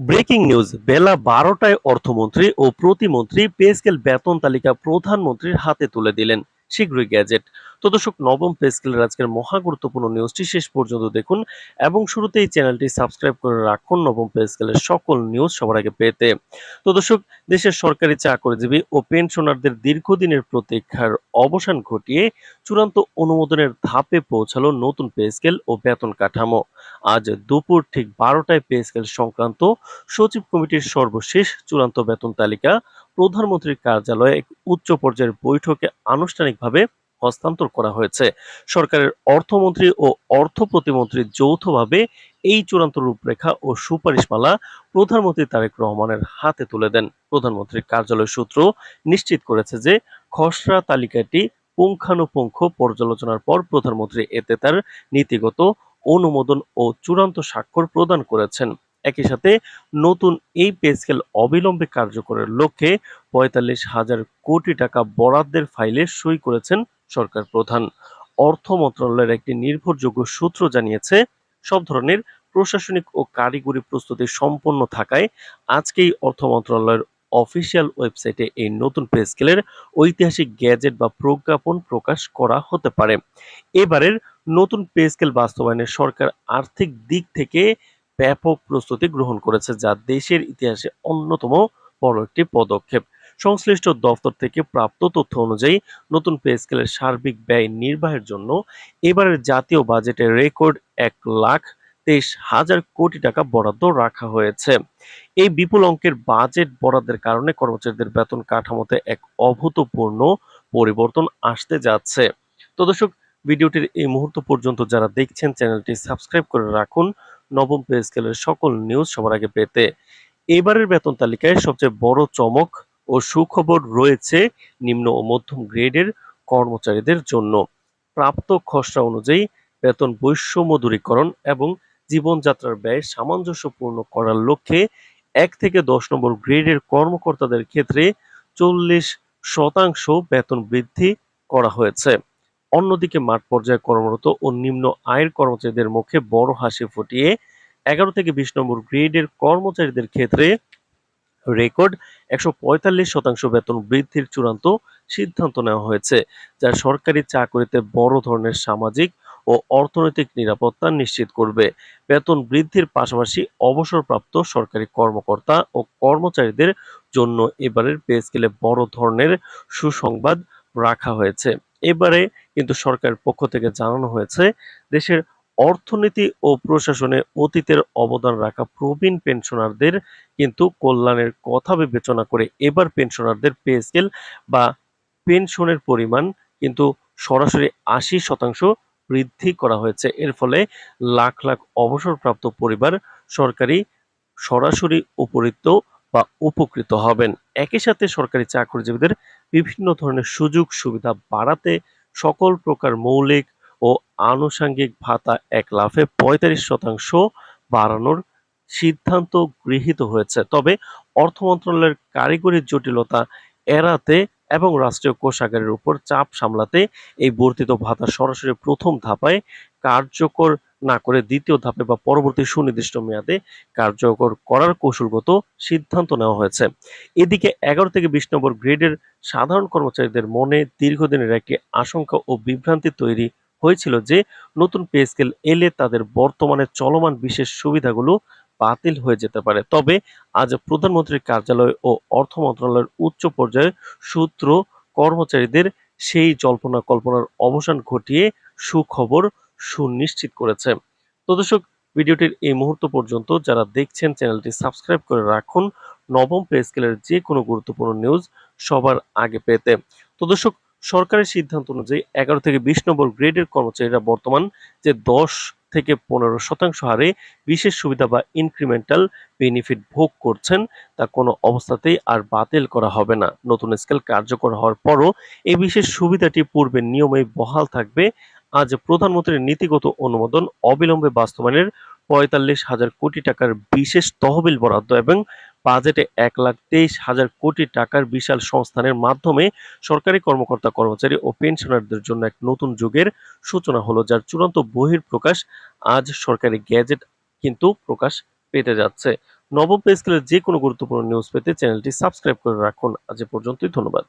Breaking news বেলা ১২টায় অর্থমন্ত্রী ও প্রতিমন্ত্রী pay scale বেতন তালিকা প্রধানমন্ত্রীর হাতে তুলে দিলেন। শীঘ্রই গ্যাজেট। তো দর্শক, নবম পে স্কেলের আজকের মহা গুরুত্বপূর্ণ নিউজটি শেষ পর্যন্ত দেখুন এবং শুরুতেই চ্যানেলটি সাবস্ক্রাইব করে রাখুন নবম পে স্কেলের সকল নিউজ সবার আগে পেতে। তো দর্শক, দেশের সরকারি চাকরিজীবী ও পেনশনারদের দীর্ঘদিনের প্রতীক্ষার অবসান ঘটিয়ে চূড়ান্ত অনুমোদনের ধাপে পৌঁছালো নতুন পে স্কেল ও বেতন কাঠামো। আজ দুপুর ঠিক ১২টায় পে স্কেল সংক্রান্ত সচিব কমিটির সর্বশেষ চূড়ান্ত বেতন তালিকা প্রধানমন্ত্রীর কার্যালয়ে এক উচ্চ পর্যায়ের বৈঠকে আনুষ্ঠানিকভাবে হস্তান্তর করা হয়েছে। সরকারের অর্থমন্ত্রী ও অর্থ প্রতিমন্ত্রী যৌথভাবে এই চূড়ান্ত রূপরেখা ও সুপারিশমালা প্রধানমন্ত্রী তারেক রহমানের হাতে তুলে দেন। প্রধানমন্ত্রীর কার্যালয় সূত্র নিশ্চিত করেছে যে খসড়া তালিকাটি পুঙ্খানুপুঙ্খ পর্যালোচনার পর প্রধানমন্ত্রী এতে তার নীতিগত অনুমোদন ও চূড়ান্ত স্বাক্ষর প্রদান করেছেন। একই সাথে নতুন এই পে স্কেল অবিলম্বে কার্যকরের লক্ষ্যে ৪৫,০০০ কোটি টাকা বরাদ্দের ফাইলে সই করেছেন সরকার প্রধান। অর্থ মন্ত্রণালয়ের একটি নির্ভরযোগ্য সূত্র জানিয়েছে, সব ধরনের প্রশাসনিক ও কারিগরি প্রস্তুতি সম্পন্ন থাকায় আজকেই অর্থ মন্ত্রণালয়ের অফিসিয়াল ওয়েবসাইটে এই নতুন পে স্কেলের ঐতিহাসিক গ্যাজেট বা প্রজ্ঞাপন প্রকাশ করা হতে পারে। এবারের নতুন পে স্কেল বাস্তবায়নে সরকার আর্থিক দিক থেকে ব্যাপক প্রস্তুতি গ্রহণ করেছে, যা দেশের ইতিহাসে অন্যতম বড় একটি পদক্ষেপ। সংশ্লিষ্ট দফতর থেকে প্রাপ্ত তথ্য অনুযায়ী নতুন পে স্কেলের সার্বিক ব্যয় নির্বাহের জন্য এবারের জাতীয় বাজেটে রেকর্ড ১,২৩,০০০ কোটি টাকা বরাদ্দ রাখা হয়েছে। এই বিপুল অঙ্কের বাজেট বরাদ্দের কারণে কর্মচারীদের বেতন কাঠামোতে এক অভূতপূর্ণ পরিবর্তন আসতে যাচ্ছে। তো দর্শক, ভিডিওটির এই মুহূর্ত পর্যন্ত যারা দেখছেন চ্যানেলটি সাবস্ক্রাইব করে রাখুন নবম পে স্কেলের সকল নিউজ সবার আগে পেতে। এবারের বেতন তালিকায় সবচেয়ে বড় চমক ও সুখবর রয়েছে নিম্ন ও মধ্যম গ্রেডের কর্মচারীদের জন্য। প্রাপ্ত খসড়া অনুযায়ী বেতন বৈষম্য দূরীকরণ এবং জীবনযাত্রার ব্যয় সামঞ্জস্যপূর্ণ করার লক্ষ্যে ১ থেকে ১০ নম্বর গ্রেডের কর্মকর্তাদের ক্ষেত্রে ৪০% বেতন বৃদ্ধি করা হয়েছে। অন্যদিকে মাঠ পর্যায়ে কর্মরত ও নিম্ন আয়ের কর্মচারীদের মুখে বড় হাসি ফুটিয়ে ১১ থেকে ২০ নম্বর গ্রেডের কর্মচারীদের ক্ষেত্রে রেকর্ড ১৪৫% বেতন বৃদ্ধির চূড়ান্ত সিদ্ধান্ত নেওয়া হয়েছে, যা সরকারি চাকরিতে বড় ধরনের সামাজিক ও অর্থনৈতিক নিরাপত্তা নিশ্চিত করবে। বেতন বৃদ্ধির পাশাপাশি অবসরপ্রাপ্ত সরকারি কর্মকর্তা ও কর্মচারীদের জন্য এবারের পে স্কেলে বড় ধরনের সুসংবাদ রাখা হয়েছে। এবারে কিন্তু সরকারের পক্ষ থেকে জানানো হয়েছে, দেশের অর্থনীতি ও প্রশাসনে অতীতের অবদান রাখা প্রবীণ পেনশনারদের কিন্তু কল্যাণের কথা বিবেচনা করে এবার পেনশনারদের পে স্কেল বা পেনশনের পরিমাণ কিন্তু সরাসরি ৮০% বৃদ্ধি করা হয়েছে। এর ফলে লাখ লাখ অবসরপ্রাপ্ত পরিবার সরকারি সরাসরি উপকৃত বা উপকৃত হবেন। একই সাথে সরকারি চাকরিজীবীদের বিভিন্ন ধরনের সুযোগ সুবিধা বাড়াতে সকল প্রকার মৌলিক ও আনুষঙ্গিক ভাতা এক লাফে ৪৫% বাড়ানোর সিদ্ধান্ত গৃহীত হয়েছে। তবে অর্থ মন্ত্রণালয়ের কারিগরি জটিলতা এড়াতে এবং রাষ্ট্রীয় কোষাগারের উপর চাপ সামলাতে এই বর্ধিত ভাতা সরাসরি প্রথম ধাপে কার্যকর না করে দ্বিতীয় ধাপে বা পরবর্তী সুনির্দিষ্ট মেয়াদে কার্যকর করার কৌশলগত সিদ্ধান্ত নেওয়া হয়েছে। এদিকে ১১ থেকে ২০ নম্বর গ্রেডের সাধারণ কর্মচারীদের মনে দীর্ঘদিনের একটি আশঙ্কা ও বিভ্রান্তি তৈরি হয়েছিল যে নতুন পে স্কেল এলে তাদের বর্তমানে চলমান বিশেষ সুবিধাগুলো বাতিল হয়ে যেতে পারে। তবে আজ প্রধানমন্ত্রীর কার্যালয় ও অর্থ মন্ত্রণালয়ের উচ্চ পর্যায়ের সূত্র কর্মচারীদের সেই জল্পনা কল্পনার অবসান ঘটিয়ে সুখবর সুনিশ্চিত করেছে। তো দর্শক, ভিডিওটির এই মুহূর্ত পর্যন্ত যারা দেখছেন চ্যানেলটি সাবস্ক্রাইব করে রাখুন নবম পে স্কেলের যে কোনো গুরুত্বপূর্ণ নিউজ সবার আগে পেতে। তো দর্শক, সরকারের সিদ্ধান্ত অনুযায়ী ১১ থেকে ২০ নম্বর গ্রেডের কর্মচারীরা বর্তমান যে ১০ থেকে ১৫% হারে বিশেষ সুবিধা বা ইনক্রিমেন্টাল বেনিফিট ভোগ করছেন, তা কোনো অবস্থাতেই আর বাতিল করা হবে না। নতুন স্কেল কার্যকর হওয়ার পরও এই বিশেষ সুবিধাটি পূর্বের নিয়মেই বহাল থাকবে। আজ প্রধানমন্ত্রীর নীতিগত অনুমোদন অবিলম্বে বাস্তবায়নের ৪৫,০০০ কোটি টাকার বিশেষ তহবিল বরাদ্দ এবং বাজেটে ১,২৩,০০০ কোটি টাকার বিশাল সংস্থানের মাধ্যমে সরকারি কর্মকর্তা কর্মচারী ও পেনশনারদের জন্য এক নতুন যুগের সূচনা হলো, যার চূড়ান্ত বহিঃপ্রকাশ আজ সরকারি গ্যাজেট কিন্তু প্রকাশ পেতে যাচ্ছে। নবম পে স্কেলের যে কোনো গুরুত্বপূর্ণ নিউজ পেতে চ্যানেলটি সাবস্ক্রাইব করে রাখুন। আজ এ পর্যন্তই, ধন্যবাদ।